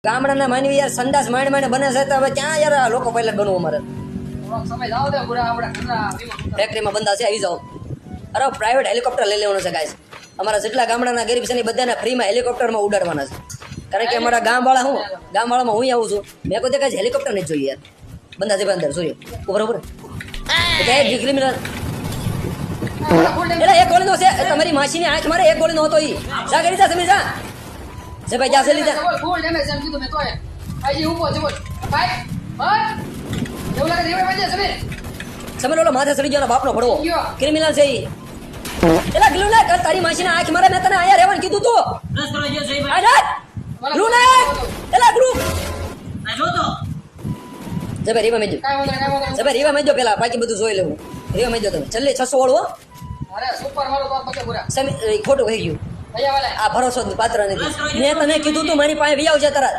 ગામડાના માનવી યાર સંડાસ માંડ માંડ બને છે તો હવે ક્યાં યાર લોકો પાયલટ બનવું અમારે સમય જાવ દે પૂરા આપણે ઘરના ફેક્ટરીમાં બંધા છે આવી જાઓ અરે પ્રાઇવેટ હેલિકોપ્ટર લઈ લેવાનું છે ગાઈસ અમારા જેટલા ગામડાના ગરીબ છે ને બધાને ફ્રીમાં હેલિકોપ્ટરમાં ઉડાડવાના છે કારણ કે અમારા ગામવાળામાં હું આવું છું મેં કોઈ કાંઈ હેલિકોપ્ટર નહીં જોઈએ યાર બંધા છે અંદર જોઈએ બરોબર ક્રિમિનલ એટલે એક ગોળીનો છે તમારી માસીની આંખ મારે એક ગોળીનો હતો ઈ જા કરી જા સમીર જા જે ભાઈ જા લીધા ફૂલ ડેમેજ એમ કીધું મેં તોય આજી ઊભો છે બોલ ભાઈ બસ એવું લાગે રેવા ભાઈ સમીર સમીર ઓલો માથે ચડી ગયો બાપનો ભડવો ગયો. ક્રિમિનલ છે ઈ એલા ગ્લુ ના કર તારી માસીની આંખ મારે મેં તને આયા રહેવાનું કીધું તું રસ કરો જો જઈ આ જા ગ્લુ ના એલા ગ્લુ આ જો તો જે ભાઈ રીવા મેજો કાઈ વાંધો જે ભાઈ રીવા મેજો પેલા બાકી બધું જોઈ લેવું રીવા મેજો તમે છેલ્લે 600 વાળું હો અરે સુપર મારો તો પગે પૂરા સમીર ખોટું કહી ગયું ભૈયા વાલા આ ભરોસો પાત્ર નથી મેં તને કીધું તું મારી પાસે વી આવજે તરત